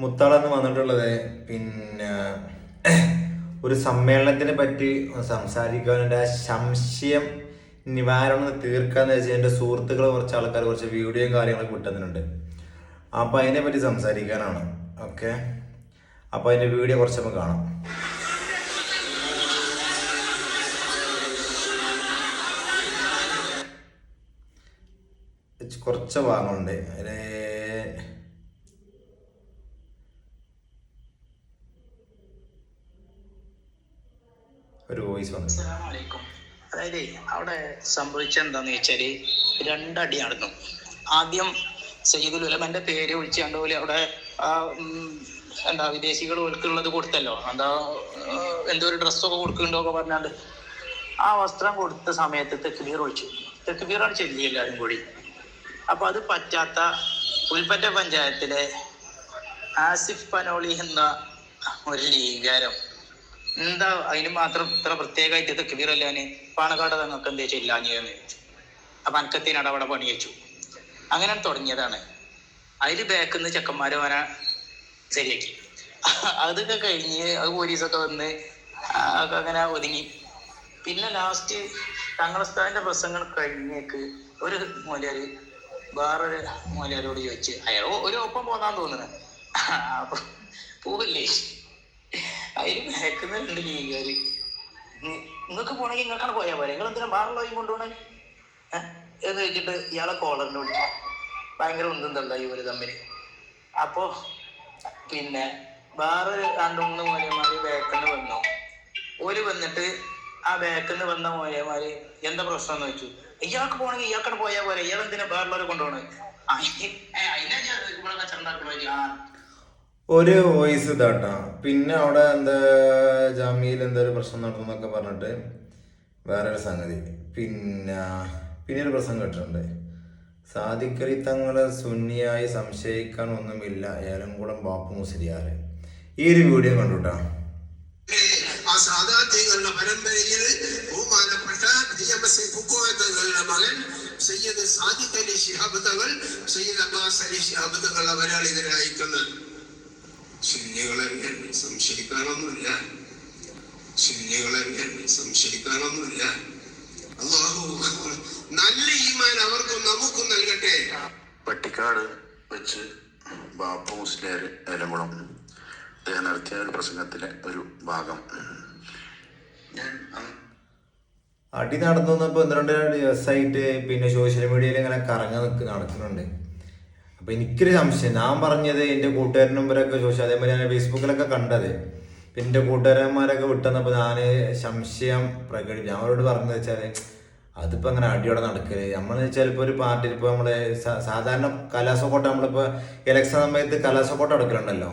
മുത്താളെന്ന് വന്നിട്ടുള്ളത് പിന്നെ ഒരു സമ്മേളനത്തിനെ പറ്റി സംസാരിക്കാൻ എൻ്റെ ആ സംശയം നിവാരണം തീർക്കാന്ന് വെച്ചാൽ എൻ്റെ സുഹൃത്തുക്കൾ കുറച്ച് ആൾക്കാർ കുറച്ച് വീഡിയോയും കാര്യങ്ങളൊക്കെ വിട്ടുന്നുണ്ട്. അപ്പോൾ അതിനെ പറ്റി സംസാരിക്കാനാണ്. ഓക്കെ, അപ്പോൾ അതിൻ്റെ വീഡിയോ കുറച്ച് നമുക്ക് കാണാം. കുറച്ച് ഭാഗങ്ങളുണ്ട് ഒരു വോയിസ് വന്നു. അതായത് അവിടെ സംഭവിച്ച എന്താന്ന് വെച്ചാല് രണ്ടടി നടന്നു. ആദ്യം സയ്യിദുൽ ഉലമന്റെ പേര് വിളിച്ചാണ്ട് പോലെ അവിടെ എന്താ വിദേശികൾ ഓൽക്കുള്ളത് കൊടുത്തല്ലോ, എന്തോ ഒരു ഡ്രസ്സൊക്കെ കൊടുക്കുന്നുണ്ടോ ഒക്കെ പറഞ്ഞാണ്ട് ആ വസ്ത്രം കൊടുത്ത സമയത്ത് തെക്കുബീർ ഒഴിച്ചു. തെക്കുബീറാണ് ചെല്ലി എല്ലാവരും കൂടി. അപ്പൊ അത് പറ്റാത്ത പുൽപ്പറ്റ പഞ്ചായത്തിലെ ആസിഫ് പനോളി എന്ന ഒരു ലീഗാരം എന്താ അതിന് മാത്രം ഇത്ര പ്രത്യേകമായിട്ട് തെക്കുബീറല്ലാന് പാണക്കാട് തങ്ങൾക്ക് എന്താ ചെല്ലാഞ്ഞെന്ന് ചോദിച്ചു. അപ്പൊ അനക്കത്തിനട അവിടെ പണി വെച്ചു. അങ്ങനെ തുടങ്ങിയതാണ്. അതില് ബാക്കിന്ന് ചെക്കന്മാര് വരാ ശരിയാക്കി. അതൊക്കെ കഴിഞ്ഞ് അത് പോലീസൊക്കെ വന്ന് അങ്ങനെ ഒതുങ്ങി. പിന്നെ ലാസ്റ്റ് തങ്ങളസ്ഥാന്റെ പ്രസംഗങ്ങൾ കഴിഞ്ഞേക്ക് ഒരു മൂലര് വേറൊരു മൂലരോട് ചോദിച്ച് അയാൾ ഒരു ഒപ്പം പോന്നാന്ന് തോന്നുന്നു. അപ്പൊ പോവില്ലേ, അതിന് ബാക്കുന്ന രണ്ട് ലീഗുകാര് നിങ്ങൾക്ക് പോണെങ്കിൽ നിങ്ങൾക്കാണ് പോയാൽ പോലെ, നിങ്ങൾ എന്തിനാ വേറുള്ളവരും കൊണ്ടുപോകണേ എന്ന് വെച്ചിട്ട് ഇയാളെ കോളറിന് വിളിച്ചു. ഭയങ്കര ഉന്തുണ്ടല്ലോ ഇവര് തമ്മില്. അപ്പോ പിന്നെ വേറെ രണ്ടു മൂന്ന് മൂലയന്മാര് ബാക്കിന്ന് വന്നു. ഓര് വന്നിട്ട് ആ ബാക്കിന്ന് വന്ന മൂലയന്മാര് എന്താ പ്രശ്നം എന്ന് വെച്ചു. ഇയാൾക്ക് പോണെങ്കിൽ ഇയാൾക്കാണ് പോയാൽ പോലെ, ഇയാൾ എന്തിനാ വേറുള്ളവരെ കൊണ്ടുപോകണേ, ഒരു വോയിസ് ഇതാട്ടാ. പിന്നെ അവിടെ എന്താ ജാമ്യയിൽ എന്താ ഒരു പ്രശ്നം നടന്നൊക്കെ പറഞ്ഞിട്ട് വേറൊരു സംഗതി. പിന്നെ ഒരു പ്രശ്നം കേട്ടിട്ടുണ്ട്. സാദിഖലി തങ്ങളെ സുന്നിയായി സംശയിക്കാൻ ഒന്നുമില്ല, ഏലംകുളം ബാപ്പു മുസ്ലിയാർ. ഈ ഒരു വീഡിയോ കണ്ടുട്ടാ. പരമ്പരയിൽ ബഹുമാനപ്പെട്ട മകൻ സയ്യിദ് സാദിഖ് അലി ശിഹാബ് തങ്ങൾ, സയ്യിദ് അബ്ബാസ് അലി ശിഹാബ് തങ്ങൾ അവരാണ് ഇതിനെ അയക്കുന്നത്. സുന്നികളെ സംശയിക്കാനൊന്നുമില്ല, സുന്നികളെ സംശയിക്കാനൊന്നുമില്ല. അല്ലാഹു നല്ല ഈമാൻ അവർക്കും നമുക്കും നൽകട്ടെ. പട്ടിക്കാട് വെച്ച് ബാപ്പു മുസ്ലിയാർ ഏലംകുളം അദ്ദേഹം നടത്തിയ ഒരു പ്രസംഗത്തിലെ ഒരു ഭാഗം അടി നടന്നു വന്നപ്പോൾ 1-2 ദിവസമായിട്ട് പിന്നെ സോഷ്യൽ മീഡിയയിൽ ഇങ്ങനെ നടക്കുന്നുണ്ട്. അപ്പോൾ എനിക്കൊരു സംശയം, ഞാൻ പറഞ്ഞത് എൻ്റെ കൂട്ടുകാരൻ നമ്പരൊക്കെ ചോദിച്ചു, അതേമാതിരി ഞാൻ ഫേസ്ബുക്കിലൊക്കെ കണ്ടത്. പിന്നെ എൻ്റെ കൂട്ടുകാരന്മാരൊക്കെ വിട്ടുവന്നപ്പോൾ ഞാൻ സംശയം പ്രകടിപ്പിച്ചു. ഞാൻ അവരോട് പറഞ്ഞത് വെച്ചാൽ അതിപ്പോൾ അങ്ങനെ അടിയോടെ നടക്കല്. നമ്മളെന്ന് വെച്ചാൽ ഇപ്പോൾ ഒരു പാർട്ടിയിൽ ഇപ്പോൾ നമ്മളെ സാധാരണ കലാസക്കോട്ട നമ്മളിപ്പോൾ ഇലക്ഷൻ സമയത്ത് കലാസക്കോട്ട എടുക്കലുണ്ടല്ലോ.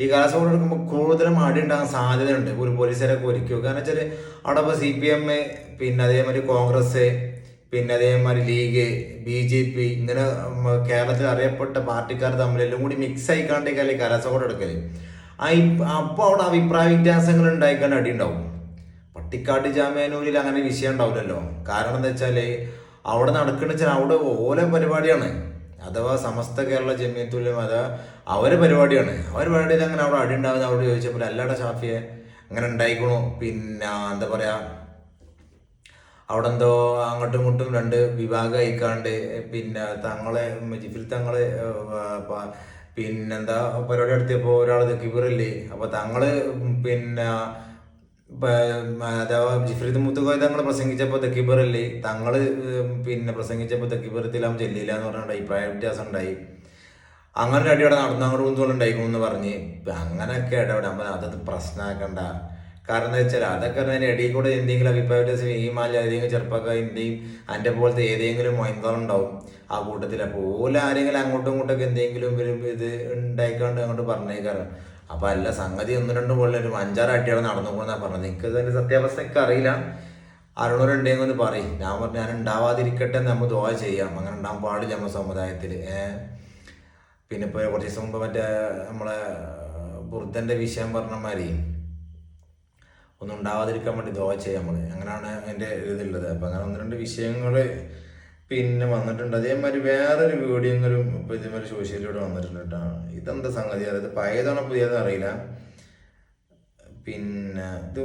ഈ കലാസക്കോട്ട എടുക്കുമ്പോൾ കൂടുതലും അടി ഉണ്ടാകാൻ സാധ്യതയുണ്ട്. ഒരു പോലീസുകാരൊക്കെ ഒരുക്കും. കാരണം വെച്ചാൽ അവിടെ ഇപ്പോൾ CPM, പിന്നെ അതേമാതിരി കോൺഗ്രസ്, പിന്നെ അതേമാതിരി ലീഗ്, BJP, ഇങ്ങനെ കേരളത്തിൽ അറിയപ്പെട്ട പാർട്ടിക്കാർ തമ്മിലെല്ലാം കൂടി മിക്സ് ആയിക്കാണ്ടേക്കല്ലേ കലാസക്കോട്ട എടുക്കല്. അപ്പോൾ അവിടെ അഭിപ്രായ വ്യത്യാസങ്ങൾ ഉണ്ടായിക്കാണ്ട് അടി ഉണ്ടാവും. പട്ടിക്കാട് ജാമ്യാനൂരിൽ അങ്ങനെ വിഷയം ഉണ്ടാവില്ലല്ലോ. കാരണം എന്താ വെച്ചാൽ അവിടെ നടക്കുന്ന വെച്ചാൽ അവിടെ ഓരോ പരിപാടിയാണ്, അഥവാ സമസ്ത കേരള ജമിയത്തുൽ അഥവാ അവരെ പരിപാടിയാണ്. അവരുടെ പരിപാടിയിൽ അങ്ങനെ അവിടെ അടി ഉണ്ടാകുന്ന അവിടെ ചോദിച്ചപ്പോൾ അല്ലാടെ ഷാഫിയെ അങ്ങനെ ഉണ്ടായിക്കണു. പിന്നെ എന്താ പറയുക, അവിടെ എന്തോ അങ്ങോട്ടും ഇങ്ങോട്ടും 2 വിഭാഗം അയക്കാണ്ട് പിന്നെ തങ്ങളെ ജിഫിൽ തങ്ങളെ പിന്നെന്താ പരിപാടി നടത്തിയപ്പോൾ ഒരാൾ തെക്കിബിറില്ലേ. അപ്പോൾ തങ്ങള് പിന്നെ അഥവാ ജിഫ്രീദ് മുത്തുകോയ തങ്ങൾ പ്രസംഗിച്ചപ്പോൾ തെക്കിബിറല്ലേ, തങ്ങള് പിന്നെ പ്രസംഗിച്ചപ്പോൾ തെക്കിബിറത്തിലാവും ചെല്ലില്ല എന്ന് പറഞ്ഞിട്ട് അഭിപ്രായ വ്യത്യാസം ഉണ്ടായി. അങ്ങനെ അടിയോടെ നടന്നു അങ്ങോട്ട് മുന്തോളം ഉണ്ടായിക്കോന്ന് പറഞ്ഞ് അങ്ങനെയൊക്കെ ഇടപെടാൻ അതത് പ്രശ്നമാക്കണ്ട. കാരണം എന്താ വെച്ചാൽ അതൊക്കെ അതിൻ്റെ ഇടയിൽ കൂടെ എന്തെങ്കിലും അഭിപ്രായ വ്യത്യാസം ഈ മാല ഏതെങ്കിലും ചെറുപ്പക്കാരിൻ്റെയും എൻ്റെ പോലത്തെ ഏതെങ്കിലും മൊയന്തോളുണ്ടാവും ആ കൂട്ടത്തിൽ. അപ്പോൾ ഓല ആരെങ്കിലും അങ്ങോട്ടും ഇങ്ങോട്ടൊക്കെ എന്തെങ്കിലും ഇത് ഉണ്ടായിക്കാണ്ട് അങ്ങോട്ട് പറഞ്ഞേക്കാറ്. അപ്പോൾ അല്ല സംഗതി 1-2 പോലെ ഒരു 5-6 അടിയോടെ നടന്നു പോകുന്നാണ് പറഞ്ഞത്. എനിക്ക് അതിൻ്റെ സത്യാവസ്ഥ ഒക്കെ അറിയില്ല. ആരോടുണ്ടെങ്കിൽ ഒന്ന് പറയും. ഞാൻ പറഞ്ഞു ഞാൻ ഉണ്ടാവാതിരിക്കട്ടെ എന്ന് നമ്മൾ ദുആ ചെയ്യാം. അങ്ങനെ ഉണ്ടാകാൻ പാടില്ല നമ്മുടെ സമുദായത്തിൽ. പിന്നെ ഇപ്പോൾ കുറച്ച് ദിവസം മുമ്പ് മറ്റേ നമ്മളെ ബുർദൻ്റെ വിഷയം പറഞ്ഞ മാതിരി ഒന്നും ഉണ്ടാവാതിരിക്കാൻ വേണ്ടി ദുആ ചെയ്യാം നമ്മൾ. അങ്ങനെയാണ് എൻ്റെ ഇതുള്ളത്. അപ്പം അങ്ങനെ 1-2 വിഷയങ്ങൾ പിന്നെ വന്നിട്ടുണ്ട്. അതേമാതിരി വേറൊരു വീഡിയോ എങ്കിലും ഇപ്പൊ ഇതേമാതിരി സോഷ്യലിലൂടെ വന്നിട്ടുണ്ട് കേട്ടോ. ഇതെന്താ സംഗതി, അതായത് പഴയതാണോ പുതിയതെന്ന് അറിയില്ല. പിന്നെ ഇത്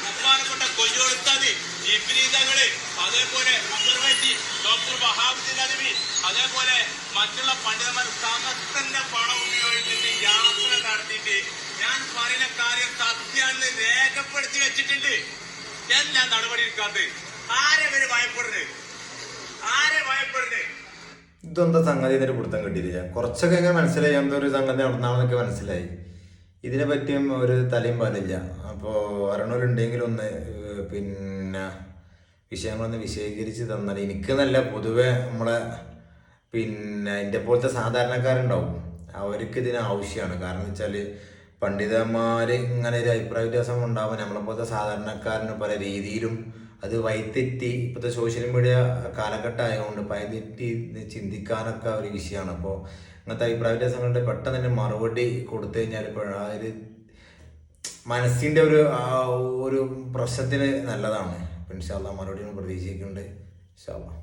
ബഹുമാനപ്പെട്ട കൊയ്യോടുത്താതി ഇബ്രീതകള്, അതേപോലെ അസർവൈറ്റി, ഡോക്ടർ വഹാബുദ്ദീൻ അലവി, അതേപോലെ മറ്റുള്ള പണ്ഡിതന്മാർ സമസ്തന്റെ പണം ഉപയോഗിച്ചിട്ട് യാത്ര നടത്തിയിട്ട് ഞാൻ പറയുന്ന കാര്യം സത്യാണെന്ന് രേഖപ്പെടുത്തി വെച്ചിട്ടുണ്ട്. എല്ലാ നടപടി എടുക്കാത്തത് ആരെ വരെ ഭയപ്പെടുന്നത്, ആരെ ഭയപ്പെടുന്നത്? ഇതെന്താ സംഗതി എന്നൊരു പിടുത്തം കിട്ടിയില്ല. കുറച്ചൊക്കെ എങ്ങനെ മനസ്സിലായി എന്തൊരു സംഗതി നടന്നാണെന്നൊക്കെ മനസ്സിലായി. ഇതിനെ പറ്റിയും ഒരു തലയും പാലില്ല. അപ്പോൾ അറിയണവരുണ്ടെങ്കിലും ഒന്ന് പിന്നെ വിഷയങ്ങളൊന്ന് വിശദീകരിച്ച് തന്നാൽ എനിക്ക് നല്ല പൊതുവെ നമ്മളെ പിന്നെ എൻ്റെ പോലത്തെ സാധാരണക്കാരുണ്ടാവും, അവർക്ക് ഇതിന് ആവശ്യമാണ്. കാരണം എന്ന് വെച്ചാൽ പണ്ഡിതന്മാർ ഇങ്ങനെ ഒരു അഭിപ്രായ വ്യത്യാസം ഉണ്ടാകുമ്പോൾ നമ്മളെ പോലത്തെ സാധാരണക്കാരന് പല രീതിയിലും അത് വൈതെറ്റി ഇപ്പോഴത്തെ സോഷ്യൽ മീഡിയ കാലഘട്ടം ആയതുകൊണ്ട് വൈതെറ്റി ചിന്തിക്കാനൊക്കെ ഒരു വിഷയമാണ്. അപ്പോൾ അങ്ങനത്തെ അഭിപ്രായ വ്യത്യാസങ്ങളുടെ പെട്ടെന്ന് തന്നെ മറുപടി കൊടുത്തു കഴിഞ്ഞാൽ ഇപ്പോൾ ആ ഒരു മനസ്സിൻ്റെ ഒരു പ്രശ്നത്തിന് നല്ലതാണ്. ഇൻഷാ അല്ലാഹ് മറുപടി പ്രതീക്ഷിക്കുന്നുണ്ട്. ഇൻഷാ അല്ലാഹ്.